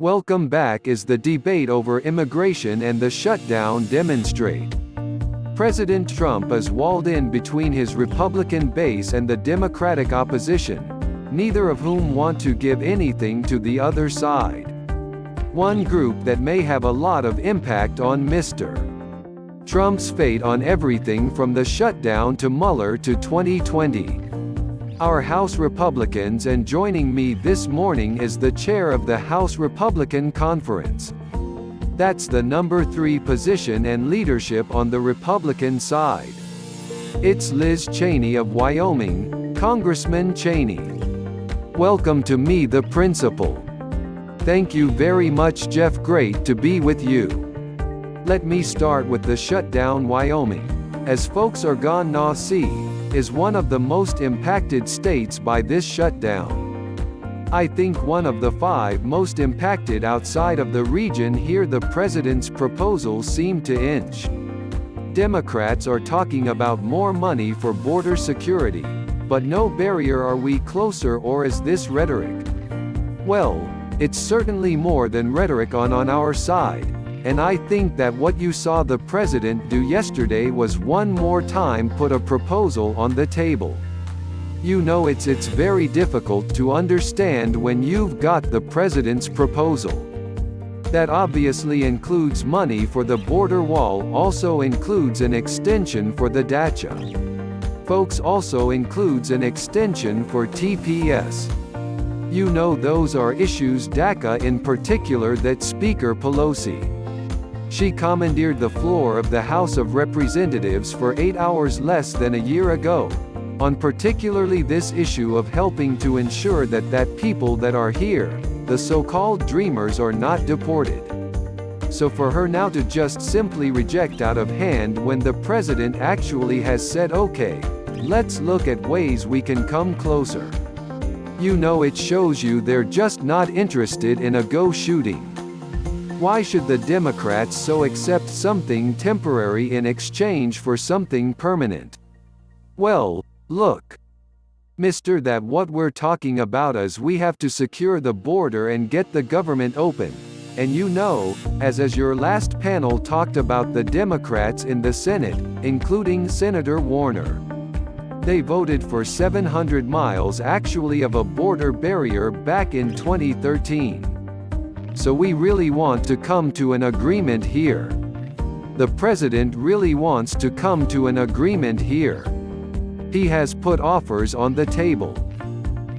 Welcome back. Is the debate over immigration and the shutdown demonstrate? President Trump is walled in between his Republican base and the Democratic opposition, neither of whom want to give anything to the other side. One group that may have a lot of impact on Mr. Trump's fate on everything from the shutdown to Mueller to 2020. Our House Republicans, and joining me this morning is the chair of the House Republican Conference. That's the number 3 position and leadership on the Republican side. It's Liz Cheney of Wyoming. Congressman Cheney. Welcome to Me the Principal. Thank you very much, Jeff. Great to be with you. Let me start with the shutdown. Wyoming, as folks are gonna see, is one of the most impacted states by this shutdown. I think one of the 5 most impacted outside of the region. Here the president's proposals seem to inch. Democrats are talking about more money for border security, but no barrier. Are we closer, or is this rhetoric? Well, it's certainly more than rhetoric on our side. And I think that what you saw the president do yesterday was one more time put a proposal on the table. You know, it's very difficult to understand when you've got the president's proposal. That obviously includes money for the border wall, also includes an extension for the dacha. Folks, also includes an extension for TPS. You know, those are issues, DACA in particular, that Speaker Pelosi. She commandeered the floor of the House of Representatives for 8 hours less than a year ago, on particularly this issue of helping to ensure that people that are here, the so-called dreamers, are not deported. So for her now to just simply reject out of hand when the president actually has said, okay, let's look at ways we can come closer. You know, it shows you they're just not interested in a go shooting. Why should the Democrats so accept something temporary in exchange for something permanent? Well, look, Mr. That what we're talking about is we have to secure the border and get the government open. And you know, as your last panel talked about, the Democrats in the Senate, including Senator Warner, they voted for 700 miles actually of a border barrier back in 2013. So we really want to come to an agreement here. The president really wants to come to an agreement here. He has put offers on the table.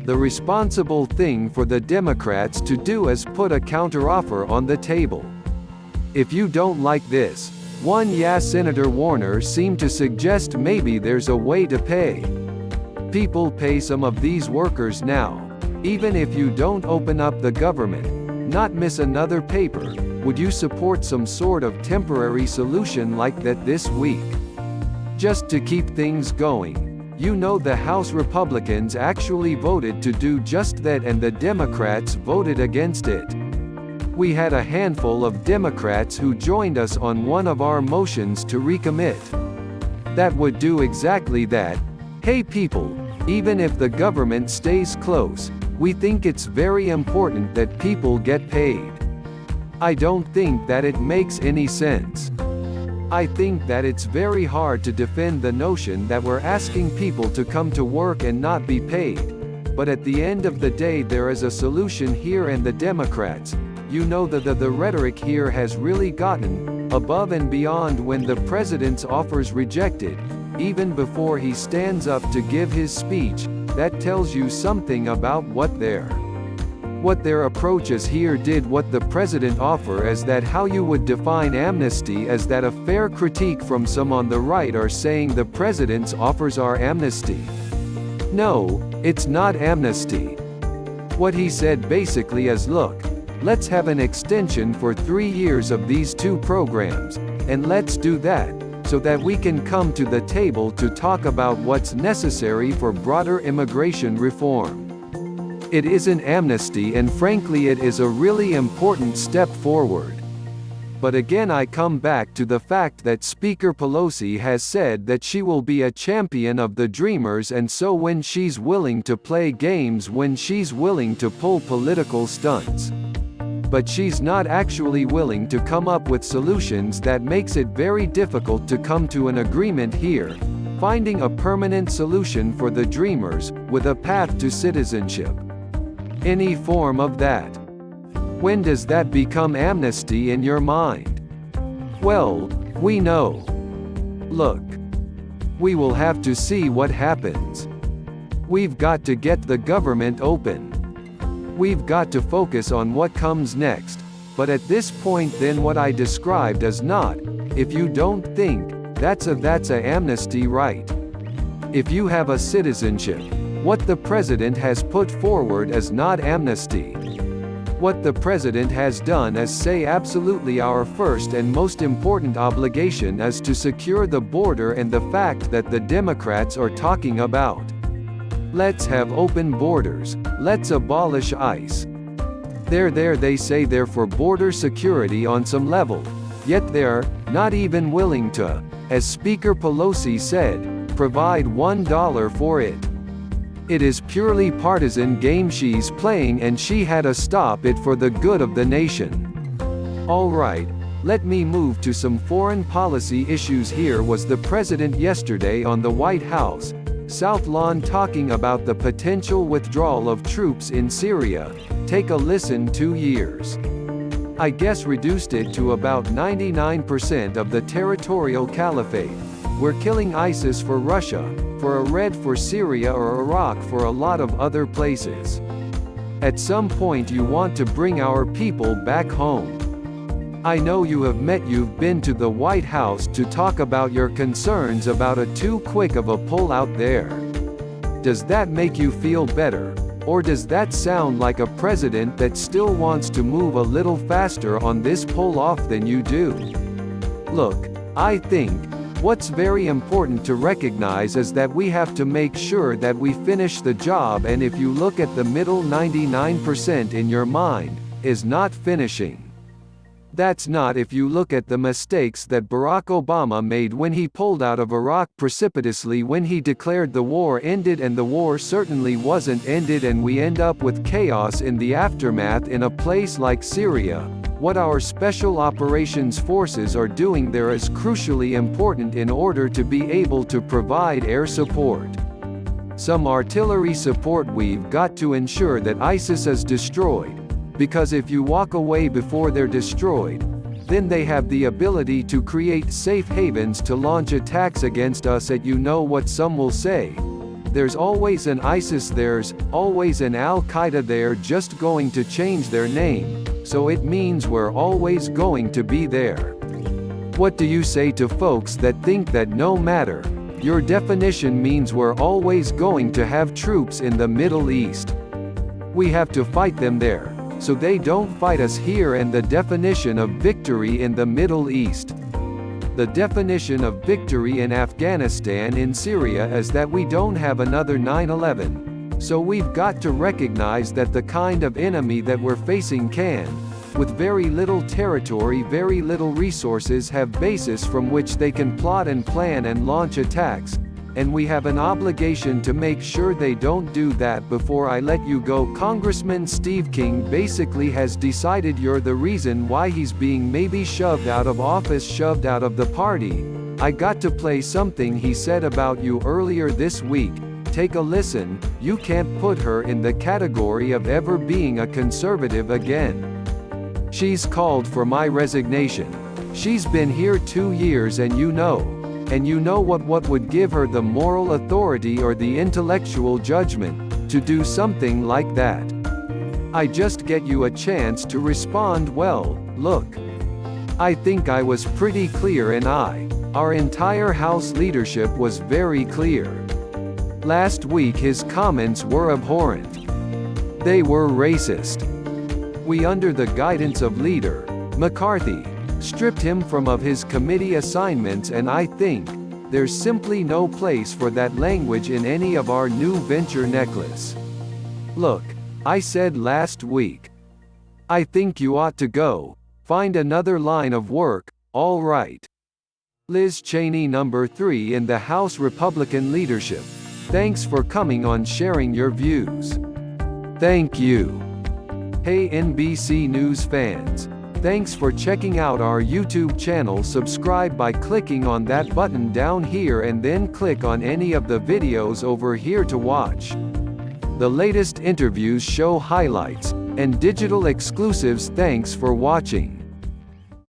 The responsible thing for the Democrats to do is put a counteroffer on the table. If you don't like this, Senator Warner seemed to suggest maybe there's a way to pay. People pay some of these workers now. Even if you don't open up the government, not miss another paper, would you support some sort of temporary solution like that this week? Just to keep things going. You know, the House Republicans actually voted to do just that, and the Democrats voted against it. We had a handful of Democrats who joined us on one of our motions to recommit. That would do exactly that. Hey people, even if the government stays close, we think it's very important that people get paid. I don't think that it makes any sense. I think that it's very hard to defend the notion that we're asking people to come to work and not be paid. But at the end of the day, there is a solution here, and the Democrats, you know, the rhetoric here has really gotten above and beyond when the president's offers rejected, even before he stands up to give his speech. That tells you something about what their approach is here. Did what the president offer is that how you would define amnesty? Is that a fair critique from some on the right are saying the president's offers are amnesty? No, it's not amnesty. What he said basically is, look, let's have an extension for 3 years of these 2 programs, and let's do that, so that we can come to the table to talk about what's necessary for broader immigration reform. It isn't amnesty, and frankly it is a really important step forward. But again, I come back to the fact that Speaker Pelosi has said that she will be a champion of the dreamers, and so when she's willing to play games, when she's willing to pull political stunts, but she's not actually willing to come up with solutions that makes it very difficult to come to an agreement here, finding a permanent solution for the Dreamers, with a path to citizenship. Any form of that. When does that become amnesty in your mind? Well, we know. Look. We will have to see what happens. We've got to get the government open. We've got to focus on what comes next, but at this point then what I described is not, if you don't think, that's a amnesty right. If you have a citizenship, what the president has put forward is not amnesty. What the president has done is say absolutely our first and most important obligation is to secure the border and the fact that the Democrats are talking about. Let's have open borders, let's abolish ICE. They say they're for border security on some level, yet they're not even willing to, as Speaker Pelosi said, provide $1 for it. It is purely partisan game she's playing and she had to stop it for the good of the nation. Alright, let me move to some foreign policy issues. Here was the president yesterday on the White House, South Lawn, talking about the potential withdrawal of troops in Syria. Take a listen. 2 years. I guess reduced it to about 99% of the territorial caliphate. We're killing ISIS for Russia, for a red for Syria or Iraq, for a lot of other places. At some point you want to bring our people back home. I know you've been to the White House to talk about your concerns about a too quick of a pull out there. Does that make you feel better? Or does that sound like a president that still wants to move a little faster on this pull off than you do? Look, I think, what's very important to recognize is that we have to make sure that we finish the job, and if you look at the middle 99% in your mind, is not finishing. That's not if you look at the mistakes that Barack Obama made when he pulled out of Iraq precipitously when he declared the war ended, and the war certainly wasn't ended, and we end up with chaos in the aftermath in a place like Syria. What our special operations forces are doing there is crucially important in order to be able to provide air support. Some artillery support. We've got to ensure that ISIS is destroyed, because if you walk away before they're destroyed, then they have the ability to create safe havens to launch attacks against us. And you know what some will say? There's always an ISIS, there's always an Al-Qaeda, they're just going to change their name, so it means we're always going to be there. What do you say to folks that think that no matter your definition means we're always going to have troops in the Middle East? We have to fight them there, so they don't fight us here. And the definition of victory in the Middle East, the definition of victory in Afghanistan, in Syria, is that we don't have another 9/11. So we've got to recognize that the kind of enemy that we're facing can, with very little territory, very little resources, have bases from which they can plot and plan and launch attacks. And we have an obligation to make sure they don't do that. Before I let you go, Congressman Steve King basically has decided you're the reason why he's being maybe shoved out of office, shoved out of the party. I got to play something he said about you earlier this week. Take a listen. You can't put her in the category of ever being a conservative again. She's called for my resignation. She's been here 2 years, and you know what would give her the moral authority or the intellectual judgment to do something like that? I just get you a chance to respond. Well, look, I think I was pretty clear, and our entire House leadership was very clear. Last week his comments were abhorrent. They were racist. We, under the guidance of Leader McCarthy, stripped him of his committee assignments, and I think there's simply no place for that language in any of our new venture necklace. Look, I said last week, I think you ought to go find another line of work. All right. Liz Cheney, number 3 in the House Republican leadership. Thanks for coming on, sharing your views. Thank you. Hey NBC News fans! Thanks for checking out our YouTube channel. Subscribe by clicking on that button down here and then click on any of the videos over here to watch the latest interviews, show highlights, and digital exclusives. Thanks for watching.